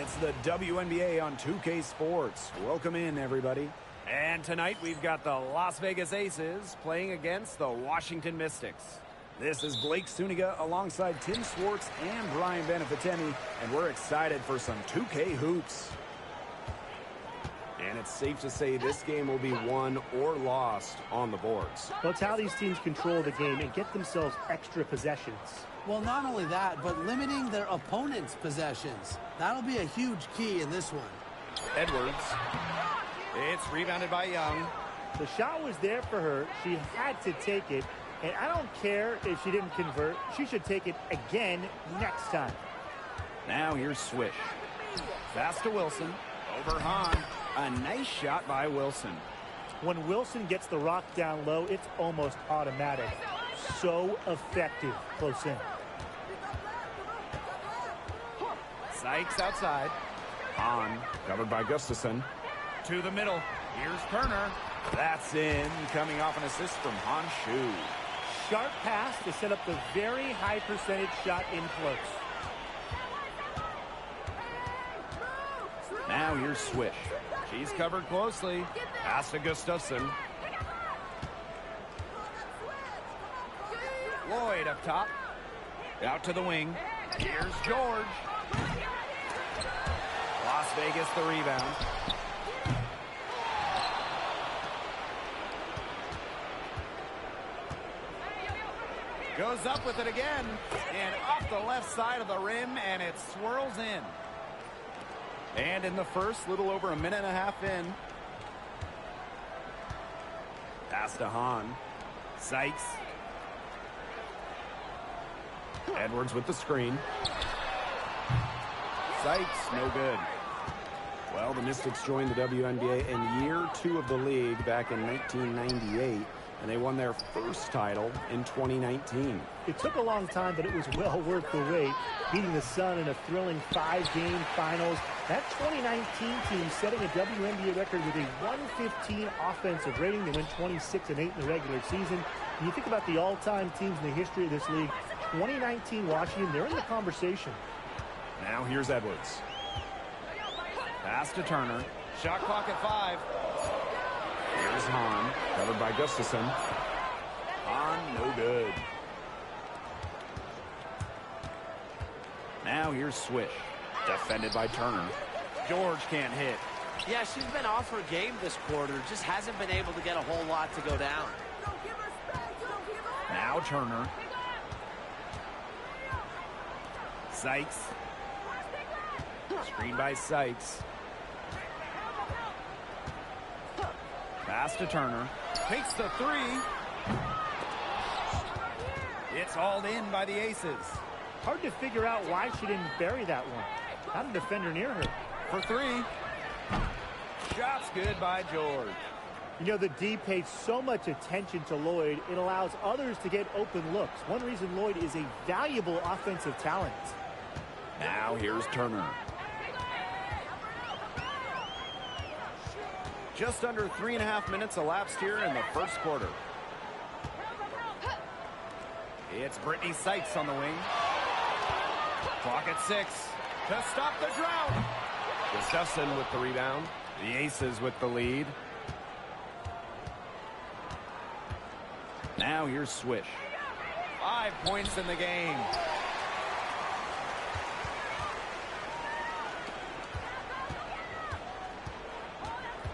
It's the WNBA on 2K Sports. Welcome in, everybody. And tonight we've got the Las Vegas Aces playing against the Washington Mystics. This is Blake Suniga alongside Tim Swartz and Brian Benefitemi, and we're excited for some 2K hoops. And it's safe to say this game will be won or lost on the boards. Well, it's how these teams control the game and get themselves extra possessions. Well, not only that, but limiting their opponent's possessions. That'll be a huge key in this one. Edwards. It's rebounded by Young. The shot was there for her. She had to take it. And I don't care if she didn't convert. She should take it again next time. Now here's Swish. Fast to Wilson. Over Hahn. A nice shot by Wilson. When Wilson gets the rock down low, it's almost automatic. So effective close in. Sykes outside. Hahn covered by Gustafson. To the middle. Here's Turner. That's in, coming off an assist from Han Shu. Sharp pass to set up the very high percentage shot in close. Now here's Swish. She's covered closely. Pass to Gustafson. Lloyd up top. Out to the wing. Here's George. Las Vegas the rebound. Goes up with it again. And off the left side of the rim, and it swirls in. And in the first, little over a minute and a half in. Pass to Hahn. Sykes. Edwards with the screen. Sykes, no good. Well, the Mystics joined the WNBA in year 2 of the league back in 1998, and they won their first title in 2019. It took a long time, but it was well worth the wait, beating the Sun in a thrilling 5-game finals. That 2019 team setting a WNBA record with a 115 offensive rating. They went 26-8 in the regular season. When you think about the all-time teams in the history of this league, 2019 Washington, they're in the conversation. Now here's Edwards. Pass to Turner. Shot clock at 5. Here's Hahn, covered by Gustafson. Hahn, no good. Now here's Swish. Defended by Turner. George can't hit. Yeah, she's been off her game this quarter. Just hasn't been able to get a whole lot to go down. Now Turner. Sykes. Screen by Sykes. Pass to Turner. Takes the 3. It's hauled in by the Aces. Hard to figure out why she didn't bury that one. Not a defender near her. For 3. Shot's good by George. You know, the D paid so much attention to Lloyd, it allows others to get open looks. One reason Lloyd is a valuable offensive talent. Now here's Turner. Just under 3.5 minutes elapsed here in the first quarter. It's Brittany Sykes on the wing. Clock at 6 to stop the drought. Gustafson with the rebound. The Aces with the lead. Now here's Swish. 5 points in the game.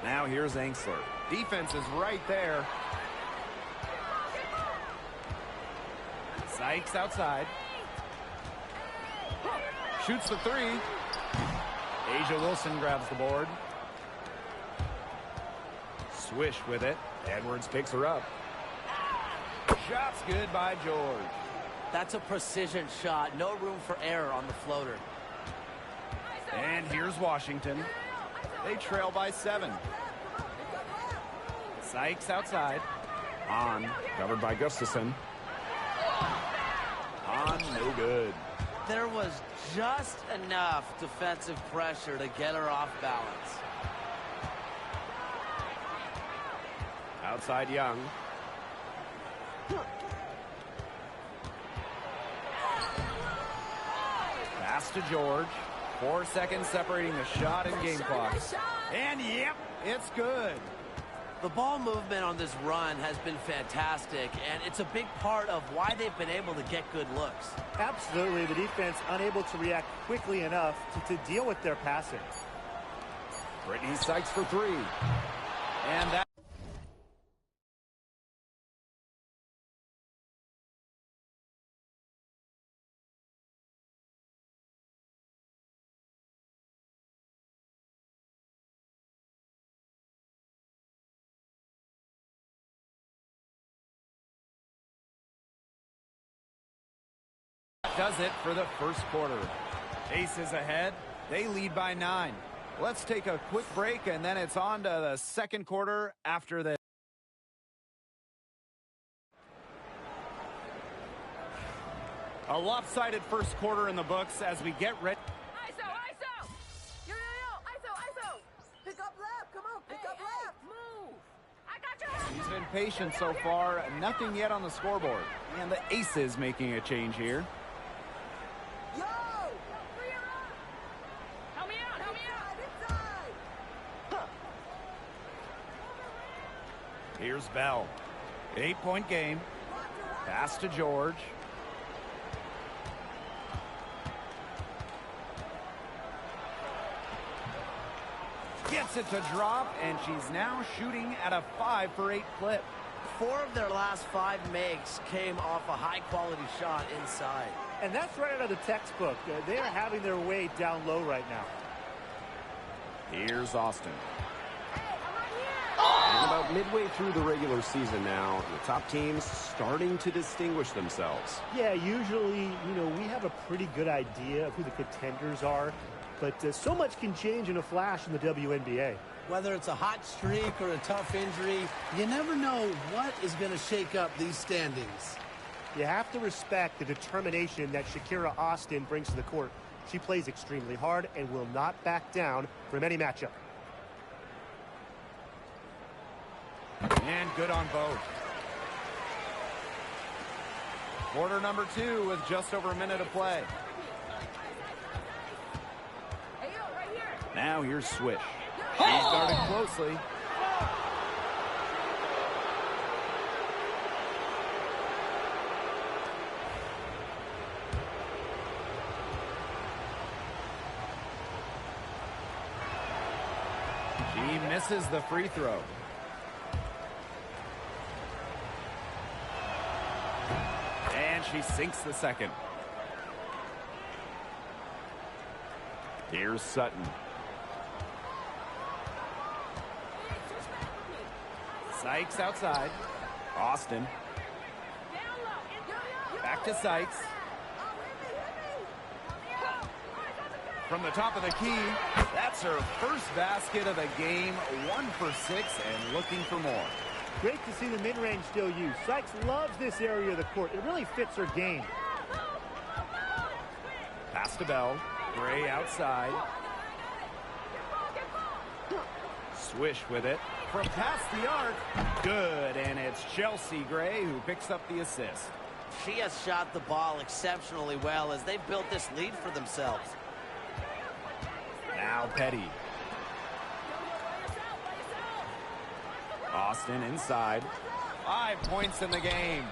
Now here's Angsler. Defense is right there. Sykes outside. Shoots the 3. Asia Wilson grabs the board. Swish with it. Edwards picks her up. Shot's good by George. That's a precision shot. No room for error on the floater. And here's Washington. They trail by 7. Sykes outside. Hahn, covered by Gustafson. Hahn, no good. There was just enough defensive pressure to get her off balance. Outside Young. Pass to George. 4 seconds separating the shot and game clock. And yep, it's good. The ball movement on this run has been fantastic, and it's a big part of why they've been able to get good looks. Absolutely, the defense unable to react quickly enough to deal with their passing. Brittany Sykes for 3. And that does it for the first quarter. Aces ahead. They lead by 9. Let's take a quick break, and then it's on to the second quarter after this. A lopsided first quarter in the books as we get ready. ISO, ISO! Yo, ISO, ISO! Pick up left, come on, pick up left! Move! I got you! He's been patient so far. Nothing yet on the scoreboard. And the Aces making a change here. Yo! Help me out, help me out! Inside! Here's Bell. 8-point game. Pass to George. Gets it to drop, and she's now shooting at a 5 for 8 clip. 4 of their last 5 makes came off a high-quality shot inside. And that's right out of the textbook. They are having their way down low right now. Here's Austin. And about midway through the regular season now, the top teams starting to distinguish themselves. Yeah, usually, we have a pretty good idea of who the contenders are, but so much can change in a flash in the WNBA. Whether it's a hot streak or a tough injury, you never know what is going to shake up these standings. You have to respect the determination that Shakira Austin brings to the court. She plays extremely hard and will not back down from any matchup. And good on both. Quarter number 2 with just over a minute to play. Now here's Swish. She started closely. She misses the free throw. And she sinks the second. Here's Sutton. Sykes outside. Austin. Back to Sykes. From the top of the key, that's her first basket of the game. 1 for 6 and looking for more. Great to see the mid-range still used. Sykes loves this area of the court. It really fits her game. Pass to Bell. Gray outside. Swish with it. From past the arc. Good, and it's Chelsea Gray who picks up the assist. She has shot the ball exceptionally well as they've built this lead for themselves. Now Petty. Austin inside. 5 points in the game.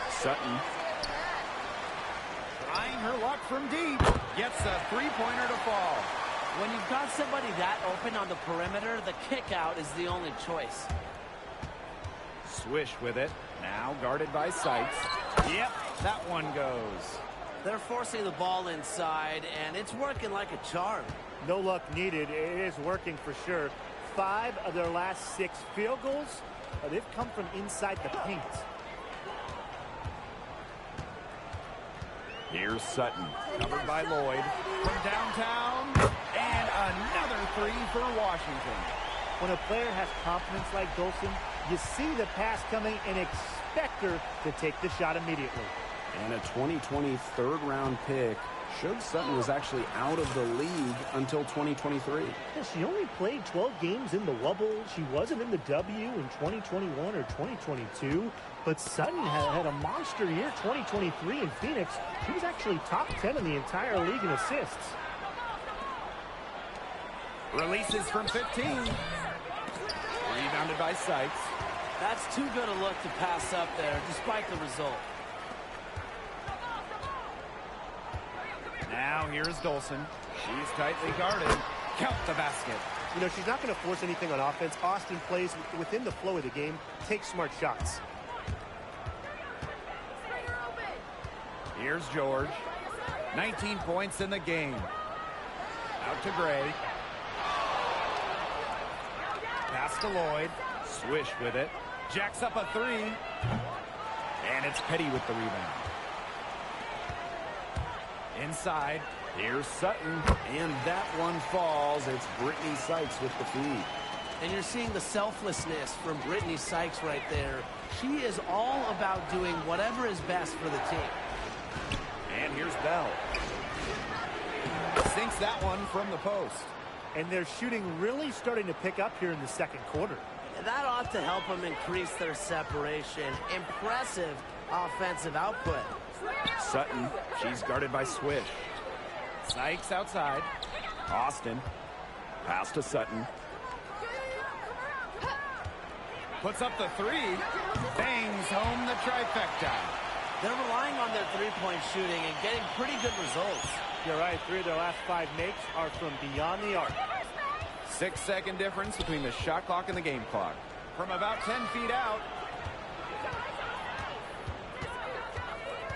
Sutton. Trying her luck from deep. Gets a three-pointer to fall. When you've got somebody that open on the perimeter, the kick out is the only choice. Swish with it. Now guarded by Sykes. Yep, that one goes. They're forcing the ball inside, and it's working like a charm. No luck needed. It is working for sure. 5 of their last 6 field goals, they've come from inside the paint. Here's Sutton, covered by Lloyd. From downtown, and another 3 for Washington. When a player has confidence like Dolson, you see the pass coming and expect her to take the shot immediately. And a 2020 third-round pick showed Sutton was actually out of the league until 2023. Yeah, she only played 12 games in the Wubble. She wasn't in the W in 2021 or 2022. But Sutton had a monster year 2023 in Phoenix. She was actually top 10 in the entire league in assists. Releases from 15. Rebounded by Sykes. That's too good a look to pass up there, despite the result. Now here's Dolson. She's tightly guarded. Count the basket. You know, she's not going to force anything on offense. Austin plays within the flow of the game, takes smart shots. Here's George. 19 points in the game. Out to Gray. Pass to Lloyd. Swish with it. Jacks up a three. And it's Petty with the rebound. Inside. Here's Sutton. And that one falls. It's Brittany Sykes with the feed. And you're seeing the selflessness from Brittany Sykes right there. She is all about doing whatever is best for the team. And here's Bell. Sinks that one from the post. And their shooting really starting to pick up here in the second quarter. That ought to help them increase their separation. Impressive offensive output. Sutton, she's guarded by Swish. Sykes outside. Austin. Pass to Sutton. Puts up the three. Bangs home the trifecta. They're relying on their three-point shooting and getting pretty good results. You're right. 3 of their last 5 makes are from beyond the arc. 6-second difference between the shot clock and the game clock. From about 10 feet out.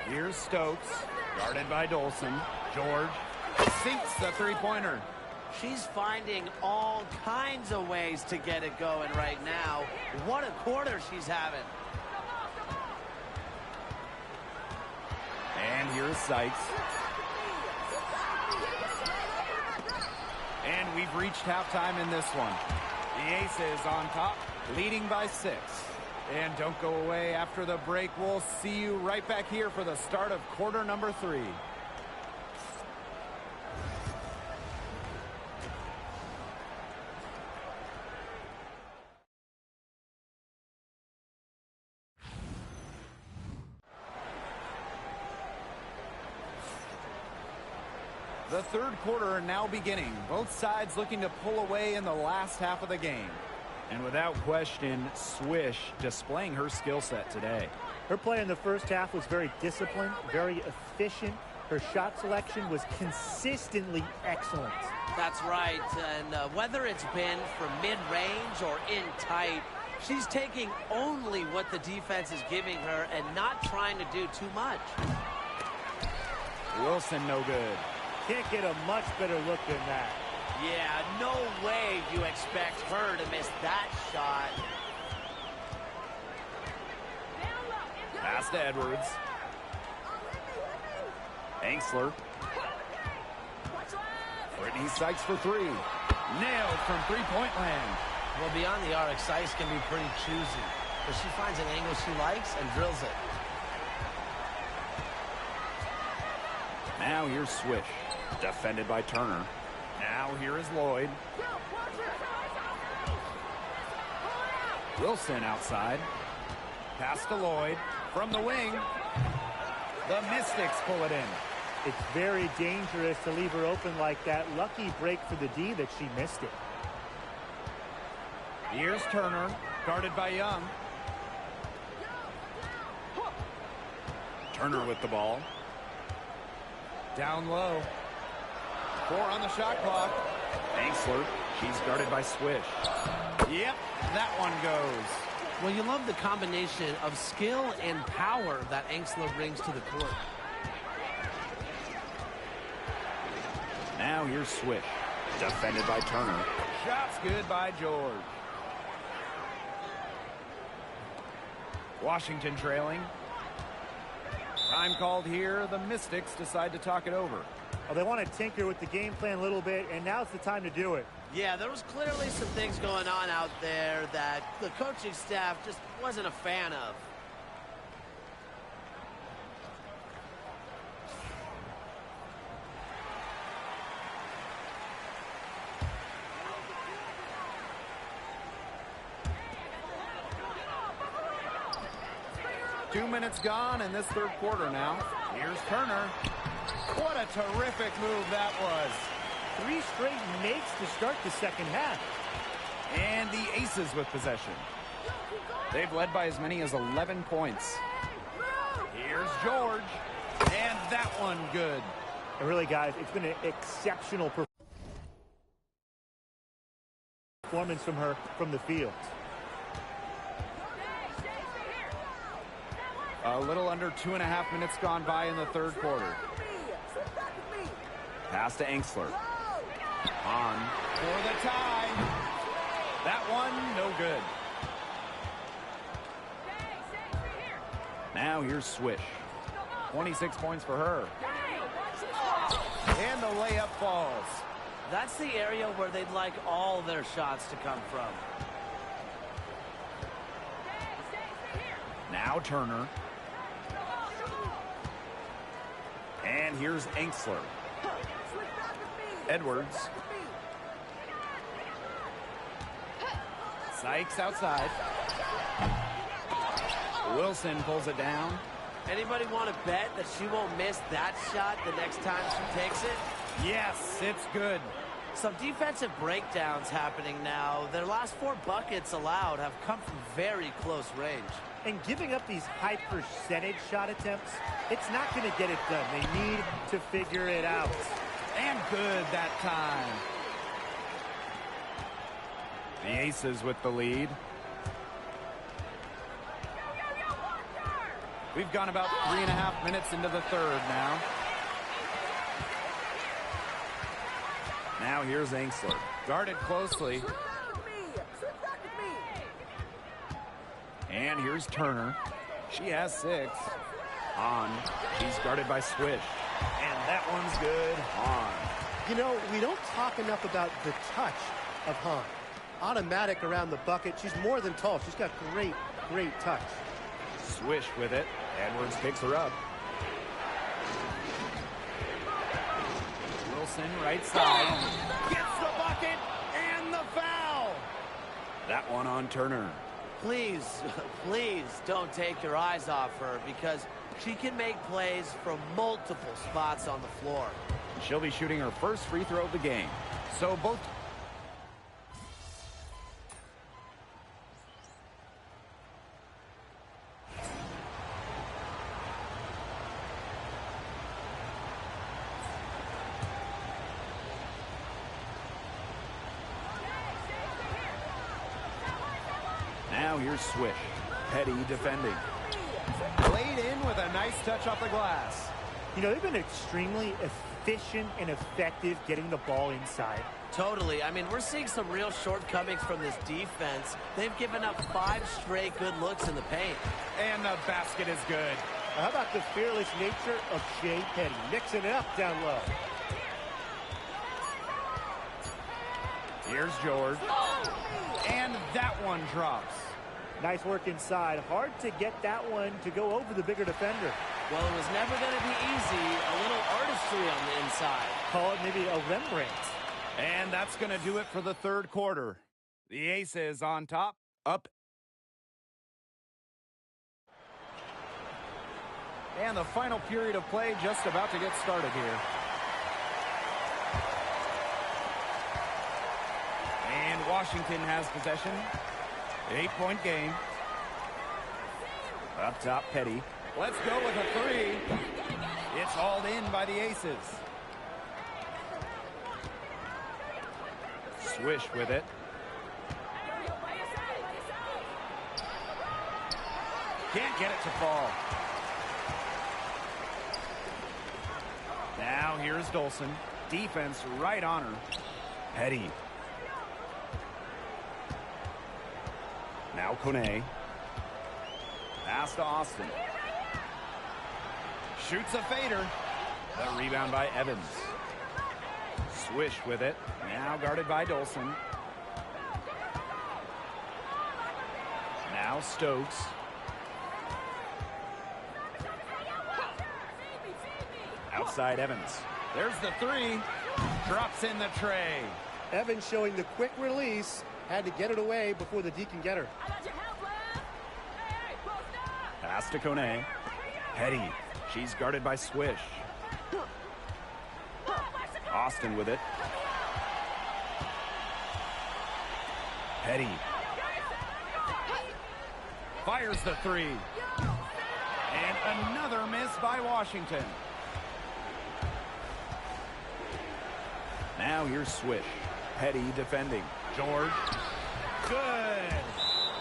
Here's Stokes. Guarded by Dolson. George sinks the three-pointer. She's finding all kinds of ways to get it going right now. What a quarter she's having. And here's Sykes. And we've reached halftime in this one. The Aces on top, leading by 6. And don't go away after the break. We'll see you right back here for the start of quarter number 3. The third quarter now beginning. Both sides looking to pull away in the last half of the game. And without question, Swish displaying her skill set today. Her play in the first half was very disciplined, very efficient. Her shot selection was consistently excellent. That's right. And whether it's been from mid-range or in tight, she's taking only what the defense is giving her and not trying to do too much. Wilson no good. Can't get a much better look than that. Yeah, no way you expect her to miss that shot. Pass to Edwards. Angsler. Brittany Sykes for 3. Nailed from three-point land. Well, beyond the arc, Sykes can be pretty choosy, but she finds an angle she likes and drills it. Now here's Swish. Defended by Turner. Now here is Lloyd. Wilson outside. Pass to Lloyd. From the wing. The Mystics pull it in. It's very dangerous to leave her open like that. Lucky break for the D that she missed it. Here's Turner. Guarded by Young. Turner with the ball. Down low. 4 on the shot clock. Angsler. She's guarded by Swish. Yep, that one goes. Well, you love the combination of skill and power that Angsler brings to the court. Now here's Swish. Defended by Turner. Shots good by George. Washington trailing. Time called here. The Mystics decide to talk it over. Well, they want to tinker with the game plan a little bit, and now's the time to do it. Yeah, there was clearly some things going on out there that the coaching staff just wasn't a fan of. Two minutes gone in this third quarter now. Here's Turner. What a terrific move that was. 3 straight makes to start the second half. And the Aces with possession. They've led by as many as 11 points. Here's George. And that one good. And really, guys, it's been an exceptional performance from her from the field. A little under 2.5 minutes gone by in the third quarter. Pass to Engstler. On for the tie. That one, no good. Now here's Swish. 26 points for her. And the layup falls. That's the area where they'd like all their shots to come from. Now Turner. And here's Engstler. Edwards. Sykes outside. Wilson pulls it down. Anybody want to bet that she won't miss that shot the next time she takes it? Yes, it's good. Some defensive breakdowns happening now. Their last 4 buckets allowed have come from very close range. And giving up these high percentage shot attempts, it's not going to get it done. They need to figure it out. And good that time. The Aces with the lead. We've gone about 3.5 minutes into the third now. Now here's Engstler. Guarded closely. And here's Turner. She has 6. On. She's guarded by Swish. And that one's good. On. You know, we don't talk enough about the touch of Han. Automatic around the bucket. She's more than tall. She's got great touch. Swish with it. Edwards picks her up. Wilson right side. Gets the bucket and the foul. That one on Turner. Please, please don't take your eyes off her because she can make plays from multiple spots on the floor. She'll be shooting her first free throw of the game. So both... Now here's Swish. Petty defending. Laid in with a nice touch off the glass. You know, they've been extremely efficient and effective getting the ball inside. Totally. I mean, we're seeing some real shortcomings from this defense. They've given up 5 straight good looks in the paint. And the basket is good. How about the fearless nature of Shea Petty? Mixing it up down low. Here's George. And that one drops. Nice work inside. Hard to get that one to go over the bigger defender. Well, it was never going to be easy. A little artistry on the inside. Call it maybe a Rembrandt. And that's going to do it for the third quarter. The Aces on top, up. And the final period of play just about to get started here. And Washington has possession. 8-point game. Up top, Petty. Let's go with a 3. It's hauled in by the Aces. Swish with it. Can't get it to fall. Now here's Dolson. Defense right on her. Petty. Now Kone. Pass to Austin. Shoots a fader. The rebound by Evans. Swish with it. Now guarded by Dolson. Now Stokes. Outside Evans. There's the 3. Drops in the tray. Evans showing the quick release. Had to get it away before the D can get her. Pass to Kone. Petty. She's guarded by Swish. Austin with it. Petty. Fires the three. And another miss by Washington. Now here's Swish. Petty defending. George. Good.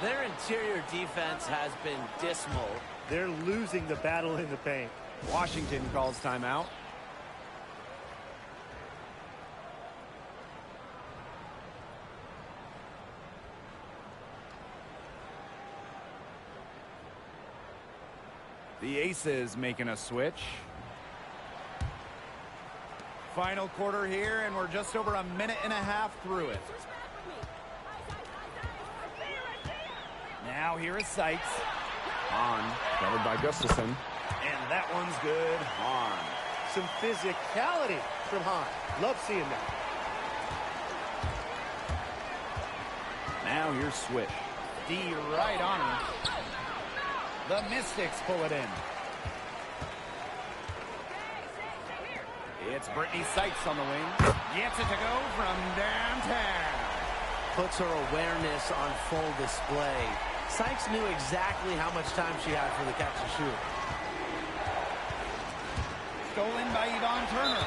Their interior defense has been dismal. They're losing the battle in the paint. Washington calls timeout. The Aces making a switch. Final quarter here, and we're just over a minute and a half through it. Now here is Sykes. On, covered by Gustafson. And that one's good. On. Some physicality from Hahn. Love seeing that. Now here's Swish. D right on him. The Mystics pull it in. It's Brittany Sykes on the wing. Gets it to go from downtown. Puts her awareness on full display. Sykes knew exactly how much time she had for the catch and shoot. Stolen by Yvonne Turner.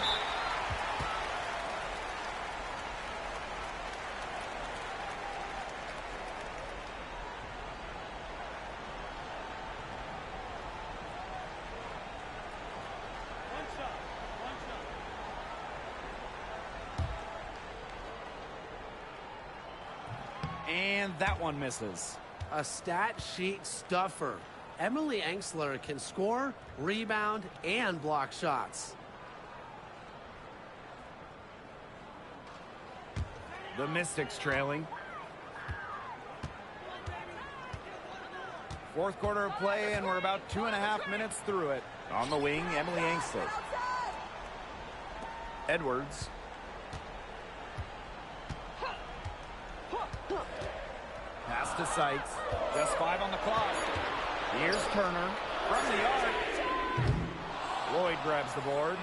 And that one misses. A stat sheet stuffer. Emily Engsler can score, rebound, and block shots. The Mystics trailing. Fourth quarter of play, and we're about 2.5 minutes through it. On the wing, Emily Engsler. Edwards. Pass to Sykes. Just 5 on the clock. Here's Turner from the arc. Lloyd grabs the board.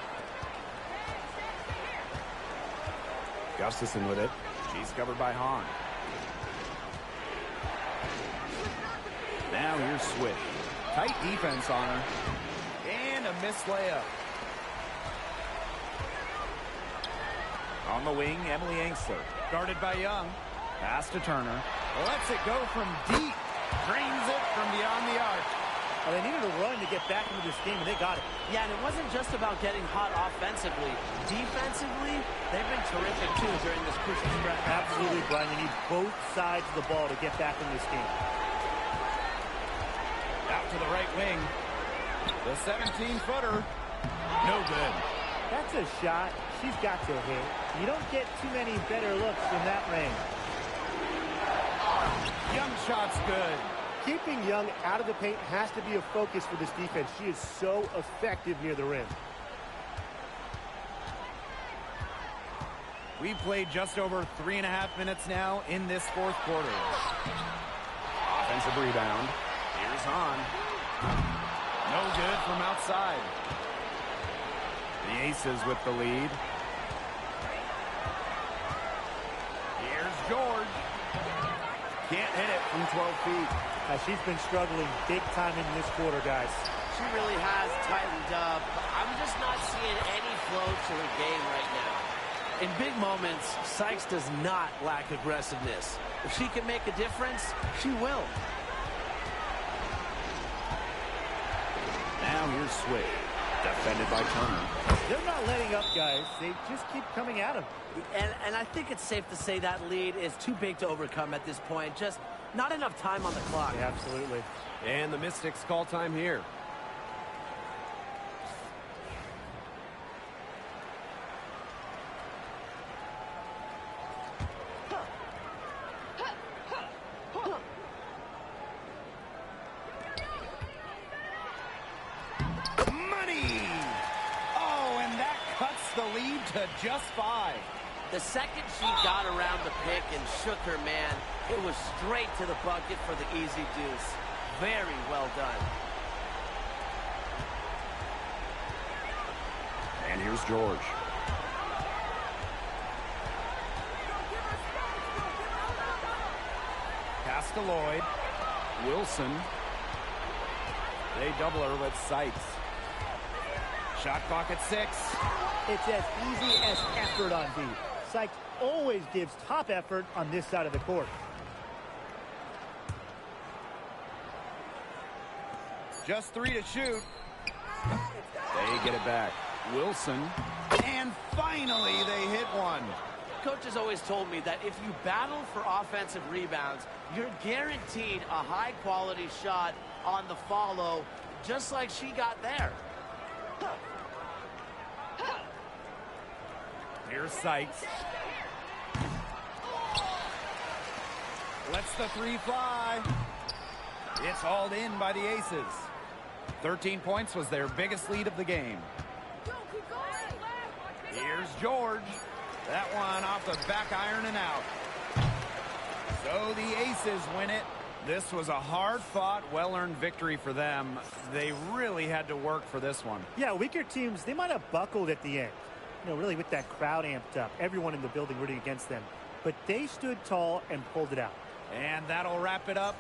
Gustafson with it. She's covered by Hahn. Now here's Swish. Tight defense on her. And a missed layup. On the wing, Emily Engsler. Guarded by Young. Pass to Turner. Lets it go from deep. Drains it from beyond the arc. Well, they needed a run to get back into this game, and they got it. Yeah, and it wasn't just about getting hot offensively. Defensively, they've been terrific, too, during this crucial stretch. Absolutely, Brian. You need both sides of the ball to get back in this game. Out to the right wing. The 17-footer. No good. That's a shot she's got to hit. You don't get too many better looks from that range. Young shot's good. Keeping Young out of the paint has to be a focus for this defense. She is so effective near the rim. We've played just over 3.5 minutes now in this fourth quarter. Offensive rebound. Here's Hahn. No good from outside. The Aces with the lead. Here's George. Can't hit it from 12 feet. She's been struggling big time in this quarter, guys. She really has tightened up. I'm just not seeing any flow to her game right now. In big moments, Sykes does not lack aggressiveness. If she can make a difference, she will. Now here's Swish. Defended by Turner. They're not letting up, guys. They just keep coming at them. And I think it's safe to say that lead is too big to overcome at this point. Just not enough time on the clock. Yeah, absolutely. And the Mystics call time here. To just 5. The second she got around the pick and shook her man, it was straight to the bucket for the easy deuce. Very well done. And here's George. to Lloyd. Wilson. They double her with Sykes. Shot clock at 6. It's as easy as effort on D. Sykes always gives top effort on this side of the court. Just 3 to shoot. They get it back. Wilson. And finally, they hit one. Coach has always told me that if you battle for offensive rebounds, you're guaranteed a high-quality shot on the follow, just like she got there. Here's Sykes. Lets the 3 fly. It's hauled in by the Aces. 13 points was their biggest lead of the game. Here's George. That one off the back iron and out. So the Aces win it. This was a hard-fought, well-earned victory for them. They really had to work for this one. Yeah, weaker teams, they might have buckled at the end. You know, really with that crowd amped up. Everyone in the building rooting against them. But they stood tall and pulled it out. And that'll wrap it up.